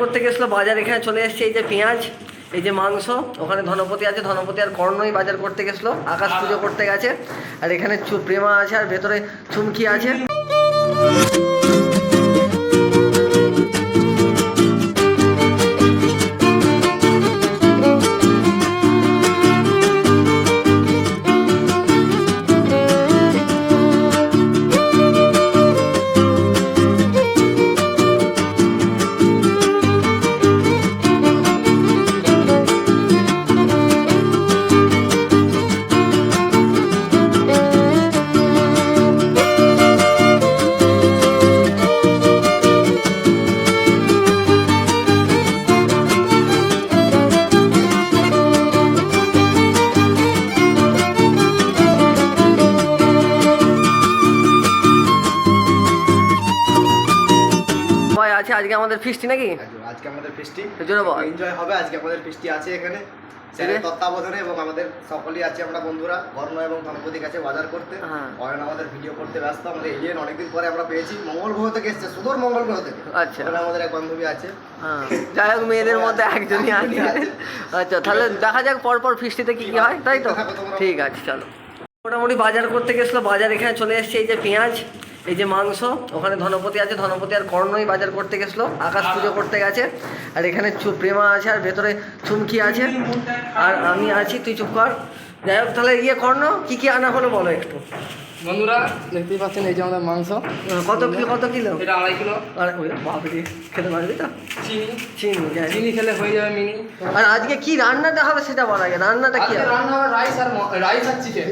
করতে গেছিলো, বাজার এখানে চলে এসছে। এই যে পেঁয়াজ, এই যে মাংস, ওখানে ধনপতি আছে, ধনপতি আর কর্ণই বাজার করতে গেছিলো, আকাশ পুজো করতে গেছে। আর এখানে প্রেমা আছে, আর ভেতরে চুমকি আছে। আছে আজকে আমাদের ফিস্টি নাকি? আজকে আমাদের ফিস্টি এনজয় হবে। আজকে আমাদের ফিস্টি আছে এখানে স্যারের তত্ত্বাবধানে, এবং আমাদের সকলেই আছে আমরা বন্ধুরা বর্ণ এবং ধনপতি কাছে বাজার করতে। অয়ন আমাদের ভিডিও করতে ব্যস্ত। আমাদের এলিয়েন অনেকদিন পরে আমরা পেয়েছি, মঙ্গল গ্রহ থেকে এসছে, সুদূর মঙ্গল গ্রহ থেকে। আচ্ছা, আমাদের এক বান্ধবী আছে, যাই হোক মেয়েদের মধ্যে একজনই আছে। আচ্ছা, তাহলে দেখা যাক পরপর ফিস্টিতে কি কি হয়, তাই তো? ঠিক আছে, চলো। মোটামুটি বাজার করতে গেছিলো, বাজার এখানে চলে এসছে। এই যে পেঁয়াজ, এই যে মাংস, ওখানে ধনপতি আছে, ধনপতি আর কর্ণই বাজার করতে গেছিলো, আকাশ পুজো করতে গেছে। আর এখানে প্রেমা আছে, আর ভেতরে চুমকি আছে, আর আমি আছি। তুই চুপ কর। যাই হোক, তাহলে কর্ণ কি কি আনা হলো বলো একটু। বন্ধুরা দেখতেই পাচ্ছেন, এই যে আমাদের মাংস। কত কিলো? এটা 2.5 কিলো। আর বাপরে, খেতে পারবি তো? চিনি খেলে হয়ে যাবে মিনি। আর আজকে কি রান্নাটা হবে সেটা বলা আগে। রান্নাটা কি হবে? রান্না হবে রাইস আর চিকেন।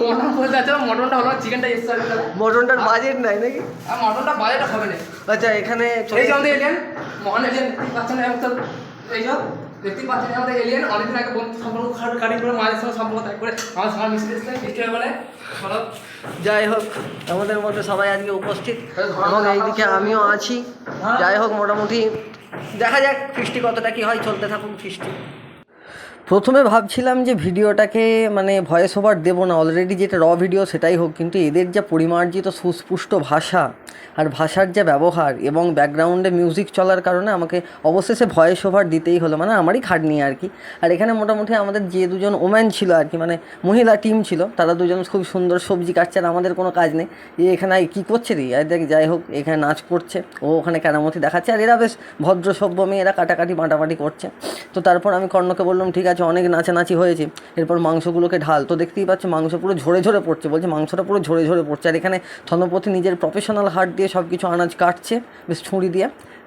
মটন বলতে আছে, মটনটা হলো, চিকেনটা এক্সট্রা। মটনটার বাজেট নাই নাকি? আর মটনটা বাজেট হবে না। আচ্ছা, এখানে এই যে আমাদের এলিয়েন, মহান এলিয়েন দেখতেই পাচ্ছেন। এই যে দেখতেই পাচ্ছেন আমাদের এলিয়েন অনেকদিন আগে বন্ধু সম্পর্ক কাটি করে মায়ের সঙ্গে সম্পর্ক ত্যাগ করে আমার সঙ্গে মিশে এসেছে বৃষ্টি হয়ে বলে। যাই হোক, আমাদের মধ্যে সবাই আজকে উপস্থিত, এবং এইদিকে আমিও আছি। যাই হোক, মোটামুটি দেখা যাক ফিস্টি কতটা কি হয়, চলতে থাকুন ফিস্টি। প্রথমে ভাবছিলাম যে ভিডিওটাকে মানে ভয়েস ওভার দেবো না, অলরেডি যেটা র ভিডিও সেটাই হোক, কিন্তু এদের যা পরিমার্জিত সুস্পষ্ট ভাষা আর ভাষার যা ব্যবহার এবং ব্যাকগ্রাউন্ডে মিউজিক চলার কারণে আমাকে অবশেষে ভয়েস ওভার দিতেই হলো, মানে আমারই খাটনি আর কি। আর এখানে মোটামুটি আমাদের যে দুজন ওম্যান ছিল আর কি, মানে মহিলা টিম ছিল, তারা দুজন খুব সুন্দর সবজি কাটছে, আর আমাদের কোনো কাজ নেই। এখানে কী করছে রে, আর দেখ, যাই হোক, এখানে নাচ করছে, ও ওখানে কেরামতি দেখাচ্ছে, আর এরা বেশ ভদ্র সভ্য মেয়ে, এরা কাটাকাটি বাটাবাটি করছে। তো তারপর আমি কর্ণকে বললাম, ঠিক আছে, অনেক নাচানাচি হয়েছে, এরপর মাংসগুলোকে ঢাল। তো দেখতেই পাচ্ছ মাংস পুরো ঝরে ঝরে পড়ছে, বলছে মাংসটা পুরো ঝরে ঝরে পড়ছে। আর এখানে ধনপতি নিজের প্রফেশনাল হাত দিয়ে সব কিছু আনাজ কাটছে, বেশ ছুরি দিয়ে।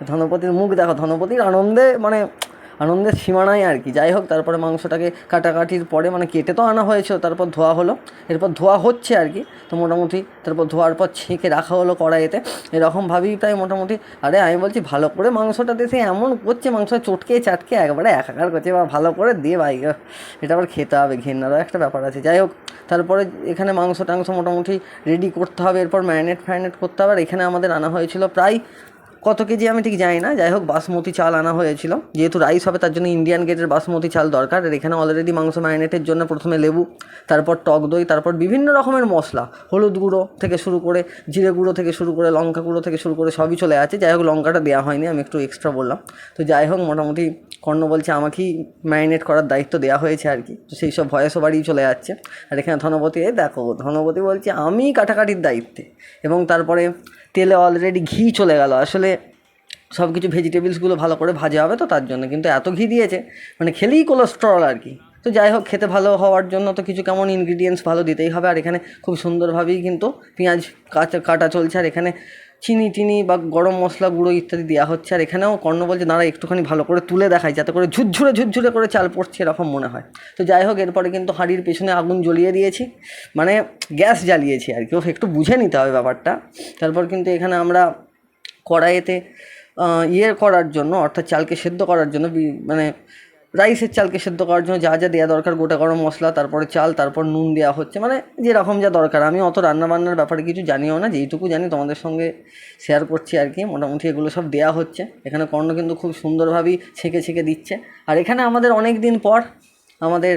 ধনপতির মুখ দেখো, ধনপতির আনন্দে মানে আনন্দের সীমা নাই আর কি। যাই হোক, তারপরে মাংসটাকে কাটাকাটির পরে মানে কেটে তো আনা হয়েছিল, তারপর ধোয়া হলো, এরপর ধোয়া হচ্ছে আর কি। তো মোটামুটি তারপর ধোয়ার পর ছেঁকে রাখা হলো কড়াইতে, এরকমভাবেই প্রায় মোটামুটি। আরে আমি বলছি ভালো করে মাংসটা দেখে এমন করছে, মাংসটা চটকে চাটকে একবারে একাকার করছে, বা ভালো করে দিয়ে ভাই, এটা আবার খেতে হবে, ঘেন্নারও একটা ব্যাপার আছে। যাই হোক, তারপরে এখানে মাংস টাংস মোটামুটি রেডি করতে হবে, এরপর ম্যারিনেট করতে হবে। আর এখানে আমাদের আনা হয়েছিল প্রায় কত কেজি আমি ঠিক জানি না, যাই হোক বাসমতি চাল আনা হয়েছিল, যেহেতু রাইস হবে তার জন্য ইন্ডিয়ান গেটের বাসমতি চাল দরকার। আর এখানে অলরেডি মাংস ম্যারিনেটের জন্য প্রথমে লেবু, তারপর টক দই, তারপর বিভিন্ন রকমের মশলা, হলুদ গুঁড়ো থেকে শুরু করে জিরে গুঁড়ো থেকে শুরু করে লঙ্কা গুঁড়ো থেকে শুরু করে সবই চলে আছে। যাই হোক, লঙ্কাটা দেওয়া হয়নি, আমি একটু এক্সট্রা বললাম। তো যাই হোক, মোটামুটি কর্ণ বলছে আমাকেই ম্যারিনেট করার দায়িত্ব দেওয়া হয়েছে আর কি। তো সেই সব ভয়েস ওভারই চলে যাচ্ছে। আর এখানে ধনপতি, দেখো ধনপতি বলছে আমি কাটাকাটির দায়িত্বে, এবং তারপরে তেলে অলরেডি ঘি চলে গেল। আসলে সব কিছু ভেজিটেবলসগুলো ভালো করে ভাজা হবে তো তার জন্য, কিন্তু এত ঘি দিয়েছে মানে খেলেই কোলেস্ট্রল আর কি। তো যাই হোক, খেতে ভালো হওয়ার জন্য তো কিছু কেমন ইনগ্রিডিয়েন্টস ভালো দিতেই হবে। আর এখানে খুব সুন্দরভাবেই কিন্তু পেঁয়াজ কাটা চলছে, আর এখানে চিনি বা গরম মশলা গুঁড়ো ইত্যাদি দেওয়া হচ্ছে। আর এখানেও কর্ণ বলছে দাঁড়া একটুখানি ভালো করে তুলে দেখাই, যাতে করে ঝুরঝুরে করে চাল পড়ছে এরকম মনে হয়। তো যাই হোক, এরপরে কিন্তু হাঁড়ির পেছনে আগুন জ্বলিয়ে দিয়েছি, মানে গ্যাস জ্বালিয়েছি আর কি, একটু বুঝে নিতে হবে ব্যাপারটা। তারপর কিন্তু এখানে আমরা কড়াইতে করার জন্য, অর্থাৎ চালকে সেদ্ধ করার জন্য, মানে রাইসের চালকে সেদ্ধ করার জন্য যা যা দেওয়া দরকার, গোটা গরম মশলা, তারপরে চাল, তারপর নুন দেওয়া হচ্ছে, মানে যেরকম যা দরকার। আমি অত রান্নাবান্নার ব্যাপারে কিছু জানিও না, যেইটুকু জানি তোমাদের সঙ্গে শেয়ার করছি আর কি। মোটামুটি এগুলো সব দেওয়া হচ্ছে। এখানে কর্ণ কিন্তু খুব সুন্দরভাবেই ছেঁকে দিচ্ছে। আর এখানে আমাদের অনেক দিন পর আমাদের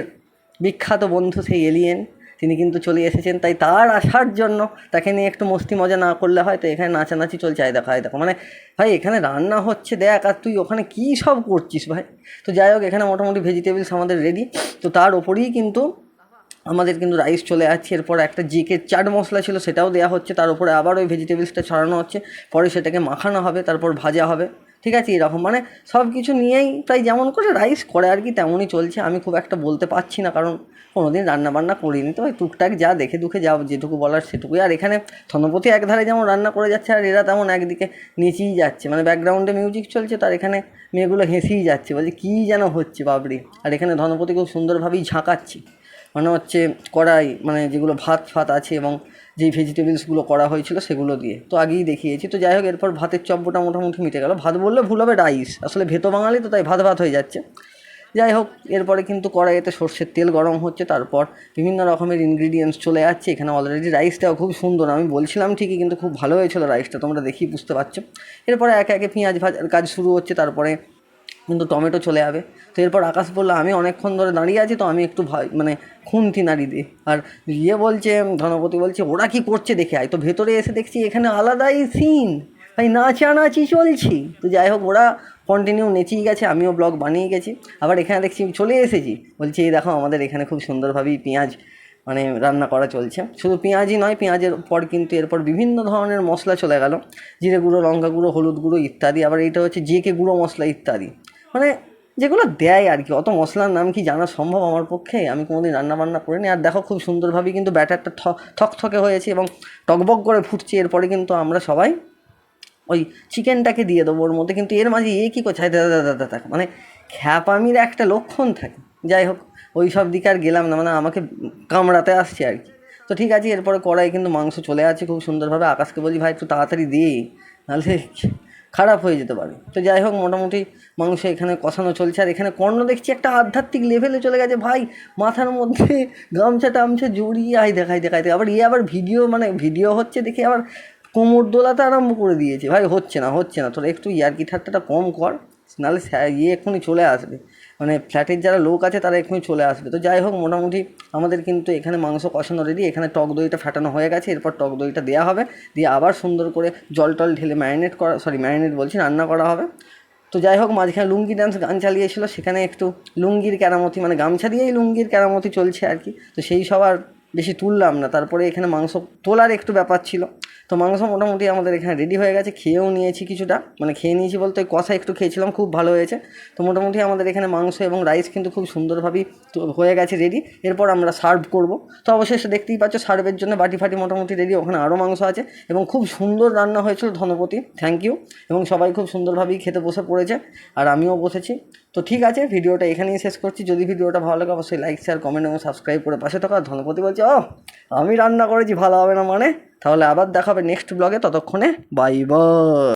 বিখ্যাত বন্ধু সেই এলিয়েন, তিনি কিন্তু চলে এসেছেন, তাই তার আসার জন্য তাকে নিয়ে একটু মস্তি মজা না করলে হয়। তো এখানে নাচানাচি চলছে, দেখো মানে ভাই এখানে রান্না হচ্ছে দেখ, আর তুই ওখানে কী সব করছিস ভাই। তো যাই হোক, এখানে মোটামুটি ভেজিটেবলস আমাদের রেডি। তো তার ওপরেই কিন্তু আমাদের কিন্তু রাইস চলে যাচ্ছে। এরপর একটা জিকে চাট মশলা ছিল সেটাও দেওয়া হচ্ছে, তার উপরে আবার ওই ভেজিটেবলসটা ছড়ানো হচ্ছে, পরে সেটাকে মাখানো হবে, তারপর ভাজা হবে। ঠিক আছে, এরকম মানে সব কিছু নিয়েই প্রায় যেমন করে রাইস করে আর কি তেমনই চলছে। আমি খুব একটা বলতে পারছি না, কারণ কোনো দিন রান্নাবান্না করিনি, তো ওই টুকটাক যা দেখে দুখে যা যেটুকু বলার সেটুকুই। আর এখানে ধনপতি একধারে যেমন রান্না করে যাচ্ছে, আর এরা তেমন একদিকে নেচেই যাচ্ছে, মানে ব্যাকগ্রাউন্ডে মিউজিক চলছে, তার এখানে মেয়েগুলো হেসেই যাচ্ছে, বলছে কী যেন হচ্ছে বাবরি। আর এখানে ধনপতি খুব সুন্দরভাবেই ঝাঁকাচ্ছে, মানে হচ্ছে কড়াই, মানে যেগুলো ভাত ফাত আছে এবং যেই ভেজিটেবলসগুলো করা হয়েছিল সেগুলো দিয়ে, তো আগেই দেখিয়েছি। তো যাই হোক, এরপর ভাতের চব্বটা মোটামুটি মিটে গেল। ভাত বললে ভুল হবে, রাইস, আসলে ভেতো বাঙালি তো তাই ভাত ভাত হয়ে যাচ্ছে। যাই হোক, এরপরে কিন্তু কড়াইতে সর্ষের তেল গরম হচ্ছে, তারপর বিভিন্ন রকমের ইনগ্রিডিয়েন্টস চলে যাচ্ছে। এখানে অলরেডি রাইসটাও খুব সুন্দর, আমি বলছিলাম ঠিকই, কিন্তু খুব ভালো হয়েছিল রাইসটা, তোমরা দেখি বুঝতে পারছো। এরপরে একে একে পেঁয়াজ ভাজার কাজ শুরু হচ্ছে, তারপরে কিন্তু টমেটো চলে যাবে। তো এরপর আকাশ বললো আমি অনেকক্ষণ ধরে দাঁড়িয়ে আছি, তো আমি একটু মানে খুন্তি নাড়ি দিই। আর বলছে, ধনপতি বলছে ওরা কি করছে দেখে আয়। তো ভেতরে এসে দেখছি এখানে আলাদাই সিন, ভাই নাচানাচি চলছি। তো যাই হোক, ওরা কন্টিনিউ নেচেই গেছে, আমিও ব্লগ বানিয়ে গেছি। আবার এখানে দেখছি চলে এসেছি, বলছি এই দেখো আমাদের এখানে খুব সুন্দরভাবেই পেঁয়াজ মানে রান্না করা চলছে। শুধু পেঁয়াজই নয়, পেঁয়াজের পর কিন্তু এরপর বিভিন্ন ধরনের মশলা চলে গেল, জিরে গুঁড়ো, লঙ্কা গুঁড়ো, হলুদ গুঁড়ো ইত্যাদি। আবার এইটা হচ্ছে জেকে গুঁড়ো মশলা ইত্যাদি, মানে যেগুলো দেয় আর কি। অত মশলার নাম কি জানা সম্ভব আমার পক্ষে, আমি কোনোদিন রান্নাবান্না করিনি। আর দেখো খুব সুন্দরভাবেই কিন্তু ব্যাটারটা থকথকে হয়েছে এবং টকবক করে ফুটছে। এরপরে কিন্তু আমরা সবাই ওই চিকেনটাকে দিয়ে দেবো ওর মধ্যে। কিন্তু এর মাঝে কী করছে, দাদা মানে খ্যাপামির একটা লক্ষণ থাকে। যাই হোক, ওই সব দিকে আর গেলাম না, মানে আমাকে কামড়াতে আসছে আর কি। তো ঠিক আছে, এরপরে কড়াই কিন্তু মাংস চলে আছে খুব সুন্দরভাবে। আকাশকে বলছি ভাই একটু তাড়াতাড়ি দে, নাহলে খারাপ হয়ে যেতে পারে। তো যাই হোক, মোটামুটি মাংস এখানে কষানো চলছে। আর এখানে কর্ণ দেখছি একটা আধ্যাত্মিক লেভেলে চলে গেছে ভাই, মাথার মধ্যে গামছা টামছা জড়িয়ে দেখাই আবার আবার ভিডিও হচ্ছে দেখে আবার কোমর দোলাতে আরম্ভ করে দিয়েছে। ভাই হচ্ছে না, তোর একটু ইয়ার্কি ঠাট্টাটা কম কর, নাহলে এক্ষুনি চলে আসবে, মানে ফ্ল্যাটের যারা লোক আছে তারা এক্ষুনি চলে আসবে। তো যাই হোক, মোটামুটি আমাদের কিন্তু এখানে মাংস কষানো রেডি। এখানে টক দইটা ফাটানো হয়ে গেছে, এরপর টক দইটা দেওয়া হবে, দিয়ে আবার সুন্দর করে জল টল ঢেলে রান্না করা হবে। তো যাই হোক, মাঝখানে লুঙ্গি ডান্স গান চালিয়েছিল, সেখানে একটু লুঙ্গির কেরামতি, মানে গামছা দিয়েই লুঙ্গির কেরামতি চলছে আর কি। তো সেই সব আর বেশি তুললাম না। তারপরে এখানে মাংস তোলার একটু ব্যাপার ছিল। তো মাংস মোটামুটি আমাদের এখানে রেডি হয়ে গেছে, খেয়েও নিয়েছি কিছুটা, মানে খেয়ে নিয়েছি বলতে ওই কষা একটু খেয়েছিলাম, খুব ভালো হয়েছে। তো মোটামুটি আমাদের এখানে মাংস এবং রাইস কিন্তু খুব সুন্দরভাবেই হয়ে গেছে রেডি। এরপর আমরা সার্ভ করব। তো অবশেষে দেখতেই পাচ্ছ সার্ভের জন্য বাটি ফাটি মোটামুটি রেডি, ওখানে আরও মাংস আছে এবং খুব সুন্দর রান্না হয়েছিল ধনপতি, থ্যাংক ইউ। এবং সবাই খুব সুন্দরভাবেই খেতে বসে পড়েছে, আর আমিও বসেছি। তো ঠিক আছে, ভিডিওটা এখানেই শেষ করছি। যদি ভিডিওটা ভালো লাগে অবশ্যই লাইক, শেয়ার, কমেন্ট এবং সাবস্ক্রাইব করে পাশে থাকা। ধনপতি বলছে আমি রান্না করেছি, ভালো হবে না মানে? তাহলে আবার দেখা হবে নেক্সট ব্লগে, ততক্ষণে বাই বাই।